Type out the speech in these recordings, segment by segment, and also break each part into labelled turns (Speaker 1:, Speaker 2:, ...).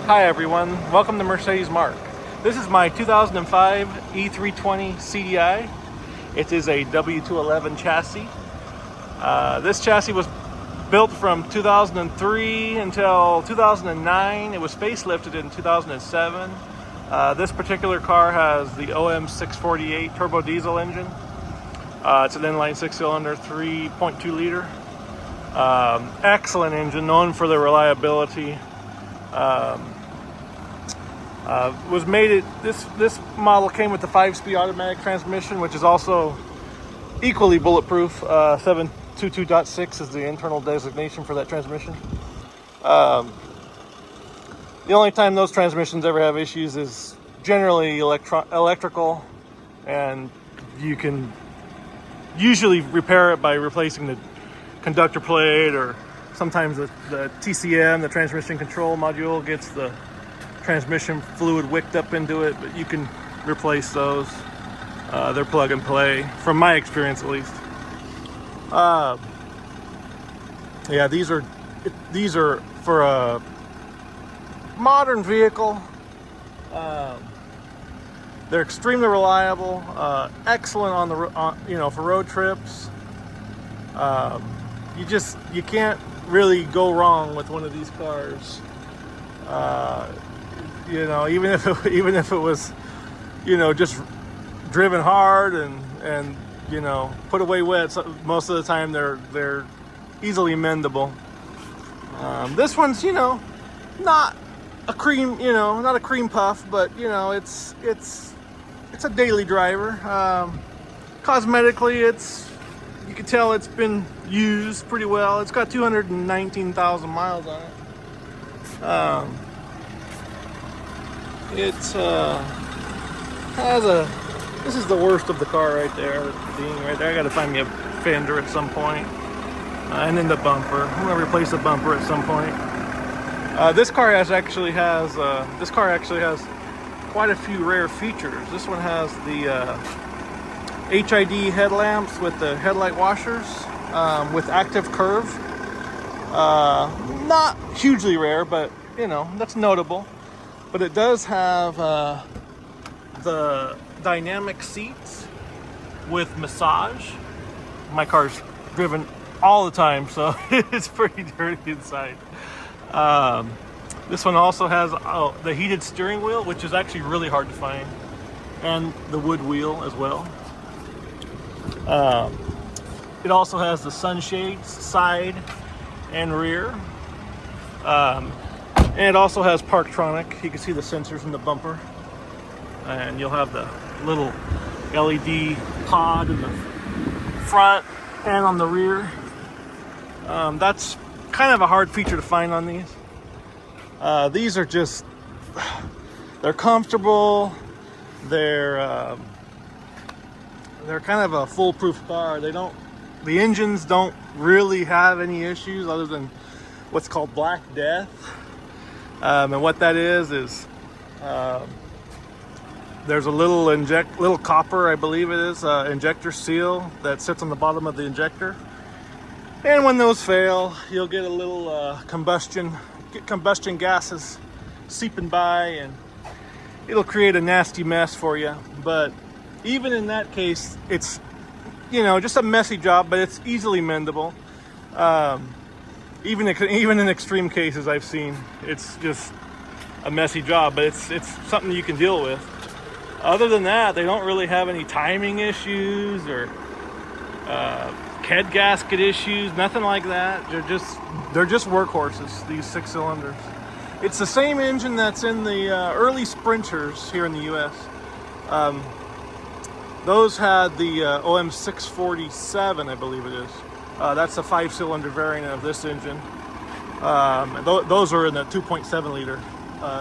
Speaker 1: Hi everyone, welcome to Mercedes Mark. This is my 2005 E320 CDI. It is a W211 chassis. This chassis was built from 2003 until 2009. It was facelifted in 2007. This particular car has the OM648 turbo diesel engine. It's an inline six-cylinder, 3.2 liter. Excellent engine, known for the reliability. This model came with the 5-speed automatic transmission, which is also equally bulletproof. 722.6 is the internal designation for that transmission. The only time those transmissions ever have issues is generally electrical, and you can usually repair it by replacing the conductor plate, or sometimes the TCM, the transmission control module, gets the transmission fluid wicked up into it, but you can replace those. They're plug and play, from my experience at least. Yeah, these are for a modern vehicle. They're extremely reliable, excellent on for road trips. You can't really go wrong with one of these cars. Even if it was, just driven hard and put away wet, so most of the time they're easily mendable. This one's, not a cream puff, but it's a daily driver. Cosmetically, you can tell it's been used pretty well. It's got 219,000 miles on it. This is the worst of the car right there. Right there. I got to find me a fender at some point, and then the bumper. I'm gonna replace the bumper at some point. This car actually has quite a few rare features. This one has the HID headlamps with the headlight washers with active curve. Not hugely rare, but that's notable. But it does have the dynamic seats with massage. My car's driven all the time, so it's pretty dirty inside. This one also has the heated steering wheel, which is actually really hard to find, and the wood wheel as well. It also has the sunshades side and rear. And it also has Parktronic. You can see the sensors in the bumper, and you'll have the little LED pod in the front and on the rear. That's kind of a hard feature to find on these. These are they're comfortable. They're kind of a foolproof car. The engines don't really have any issues other than what's called Black Death. And what that is there's a little copper, I believe it is, injector seal that sits on the bottom of the injector. And when those fail, you'll get a little combustion gases seeping by, and it'll create a nasty mess for you. But even in that case, it's just a messy job, but it's easily mendable. Even in extreme cases I've seen, it's just a messy job, but it's something you can deal with. Other than that, they don't really have any timing issues or head gasket issues, nothing like that. They're just workhorses, these 6 cylinders. It's the same engine that's in the early Sprinters here in the US. Those had the OM647, I believe it is. That's a 5-cylinder variant of this engine. Those are in the 2.7 liter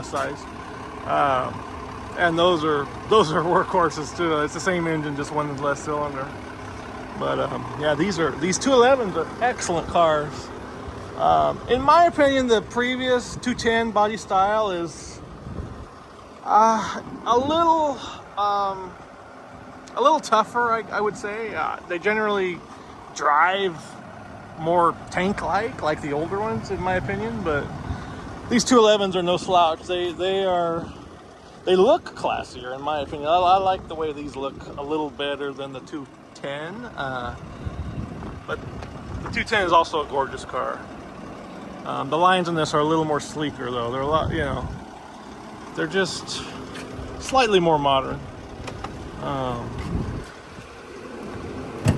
Speaker 1: size, and those are workhorses too. It's the same engine, just one less cylinder. But yeah, these 211s are excellent cars. In my opinion, the previous 210 body style is a little tougher, I would say. They generally drive more tank-like the older ones, in my opinion, but these 211s are no slouch. They look classier in my opinion. I like the way these look a little better than the 210. But the 210 is also a gorgeous car. The lines in this are a little more sleeker though. They're a lot, you know, they're just slightly more modern.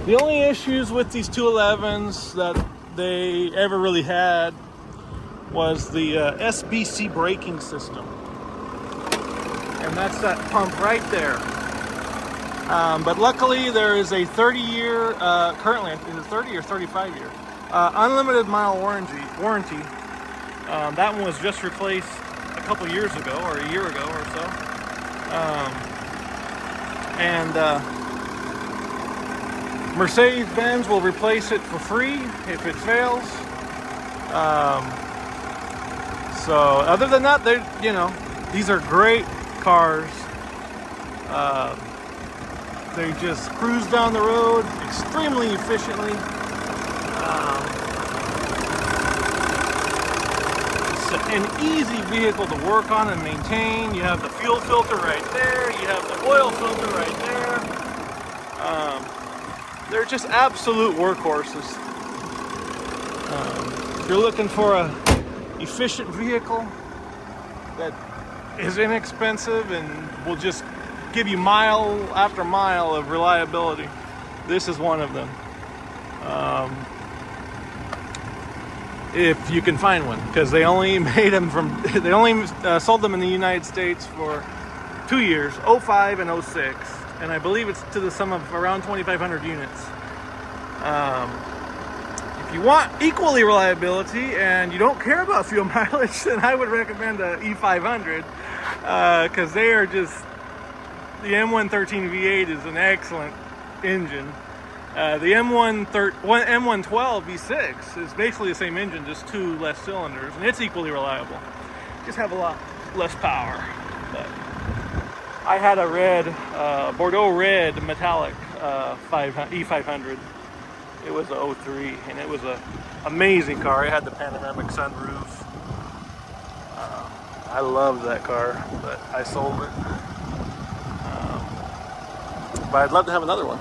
Speaker 1: The only issues with these 211s that they ever really had was the SBC braking system. And that's that pump right there. But luckily there is a 30-year, currently is it 30 or 35-year, unlimited mile warranty. That one was just replaced a couple years ago, or a year ago or so. Mercedes-Benz will replace it for free if it fails. So other than that, they, you know, these are great cars. They just cruise down the road extremely efficiently. It's an easy vehicle to work on and maintain. You have the fuel filter right there. You have the oil filter right there. They're just absolute workhorses. If you're looking for a efficient vehicle that is inexpensive and will just give you mile after mile of reliability, this is one of them. If you can find one, because they only made them they only sold them in the United States for 2 years, 05 and 06, and I believe it's to the sum of around 2,500 units. If you want equally reliability and you don't care about fuel mileage, then I would recommend a E500, because they are just, the M113 V8 is an excellent engine. The M112 V6 is basically the same engine, just 2 less cylinders, and it's equally reliable. Just have a lot less power. But I had a red, Bordeaux red metallic E500. It was a 03, and it was an amazing car. It had the panoramic sunroof. I loved that car, but I sold it. But I'd love to have another one.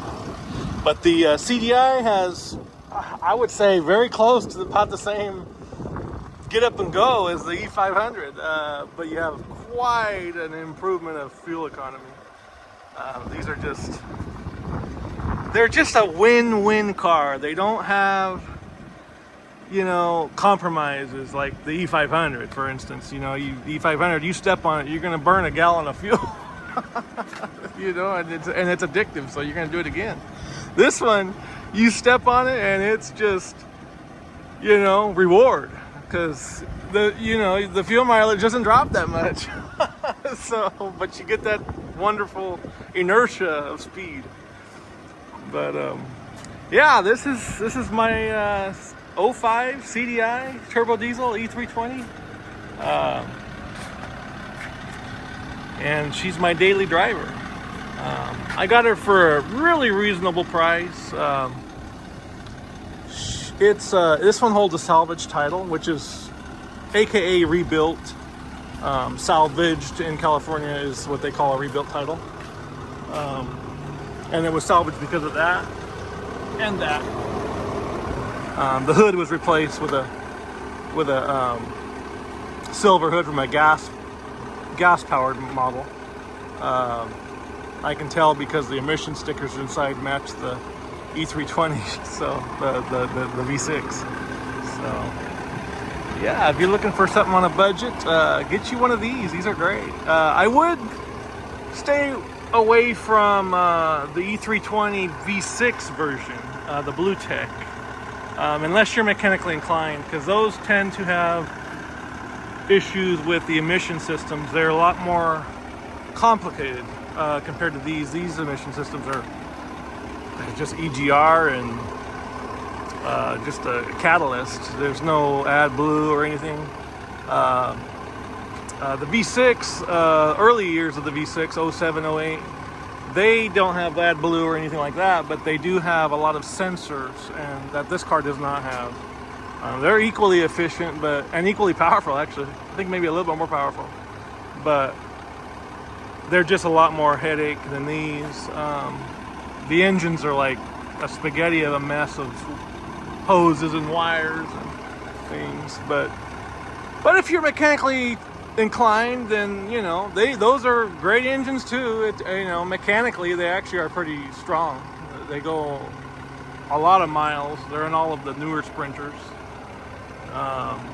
Speaker 1: But the CDI has, I would say, very close to about the same get up and go as the E500, but you have quite an improvement of fuel economy. These are just, they're just a win-win car. They don't have, you know, compromises like the E500, for instance. You know, E500, you step on it, you're going to burn a gallon of fuel. You know, and it's addictive, so you're going to do it again. This one, you step on it and it's just, you know, reward, because the fuel mileage doesn't drop that much. So, but you get that wonderful inertia of speed. But yeah, this is my 05 CDI turbo diesel E320. And she's my daily driver. I got her for a really reasonable price. This one holds a salvage title, which is AKA rebuilt. Salvaged in California is what they call a rebuilt title. And it was salvaged because of that and that. The hood was replaced with a silver hood from a gas powered model. I can tell because the emission stickers inside match the E320, so the V6. So yeah, if you're looking for something on a budget, get you one of these. These are great. I would stay away from the E320 V6 version, the Blue Tech, unless you're mechanically inclined, because those tend to have issues with the emission systems. They're a lot more complicated compared to these. These emission systems are just EGR and just a catalyst. There's no AdBlue or anything. The V6, early years of the V6, 07, 08, they don't have AdBlue or anything like that, but they do have a lot of sensors, and that this car does not have. They're equally efficient, and equally powerful. Actually, I think maybe a little bit more powerful, but they're just a lot more headache than these. The engines are like a spaghetti of a mess of hoses and wires and things. But if you're mechanically inclined, then those are great engines too. Mechanically they actually are pretty strong. They go a lot of miles. They're in all of the newer Sprinters.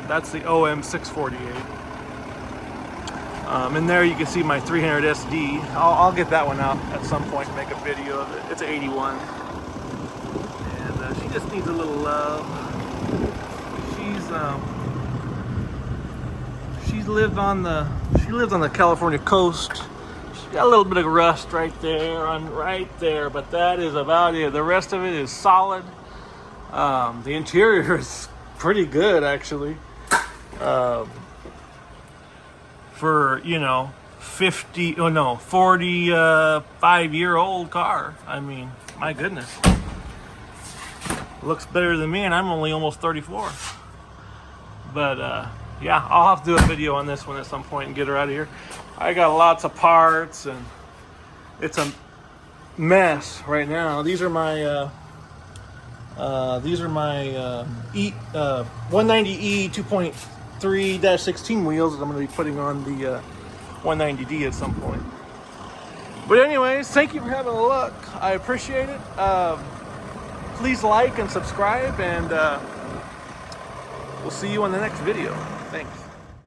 Speaker 1: That's the OM648. In there you can see my 300 SD. I'll get that one out at some point and make a video of it. It's an 81, and she just needs a little love. She lives on the California coast. She's got a little bit of rust right there, but that is about it. The rest of it is solid. The interior is pretty good actually. For 45-year-old car. I mean, my goodness, looks better than me, and I'm only almost 34. But yeah, I'll have to do a video on this one at some point and get her out of here. I got lots of parts, and it's a mess right now. These are my 190E 2.3-16 wheels that I'm going to be putting on the 190D at some point. But anyways, thank you for having a look. I appreciate it. Please like and subscribe, and we'll see you on the next video. Thanks.